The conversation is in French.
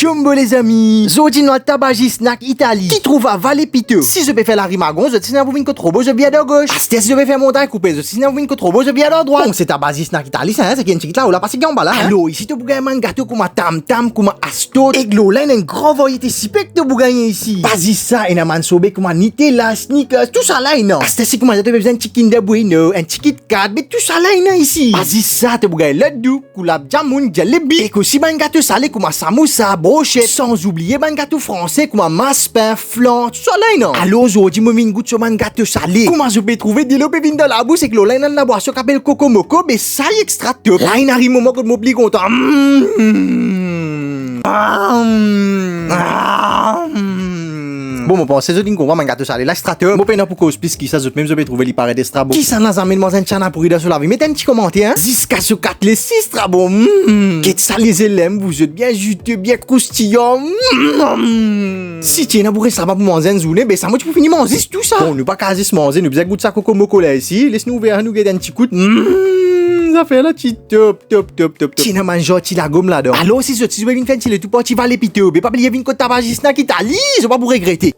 Chumbo les amis, Zodin dans le tabagi snack Italie, qui trouve à Valle Piteux. Si je peux faire la rimagon, je tiens à vous une côte robot, je viens de gauche. Si je peux faire montagne coupé, je tiens à vous une côte robot, je viens de droite. Donc c'est tabagi snack Italie, ça, c'est qu'il y a une petite là, ou la passe qui en bas là. Allo, ici tu peux gagner un gâteau comme un tam-tam, comme un asto. Et glo, là, il y a un grand variété si pec de vous gagner ici. Basi ça, il y a un sobe comme un Nutella, sneakers, tout ça là, il y a. C'est comme tu as besoin d'un chicken de bueno, un chicken cat, mais tout ça là, il y a ici. Basi ça, tu peux gagner ladou, koulab jamoun, jalebi. Et aussi, ben gâteau salé comme un samoussa, brochette, sans oublier ben gâteau français comme un masse-pain, flan, tout ça là, il y a. Allo, aujourd'hui, moi, une goutte sur un gâteau salé. Comment je peux trouver des lopes dans la bouche, c'est que là, il y a la boisson qui s'appelle Coco Moco, mais ça y est extra top. Là, il arrive un moment que je m'oublie content. Bon, mon pense, c'est ce qu'on va un gâteau salé. Là, strateur, mon peine pour cause, puisque ça, même je vais trouver les pareils des strabos. Qui ça n'a jamais dans un chana pour sur la vie? Mettez un petit commentaire, hein? 10 sur 4, les 6 strabos. Qu'est-ce ça, les élèves? Vous êtes bien juteux, bien croustillant. Si tu es là pour rester pour manger un zouné, ben ça, moi, tu peux finir manger tout ça. Bon, nous pas quasi se manger, nous faisons goûter ça coco moco là ici. Laisse-nous ouvrir, nous garder un petit coup de. Ça fait là, top. Tina mange la gomme là-dedans. Alors, si tu veux venir faire le tout petit, va les piteux. Mais pas oublier une côte tabagi snack Italie, je vais pas vous regretter.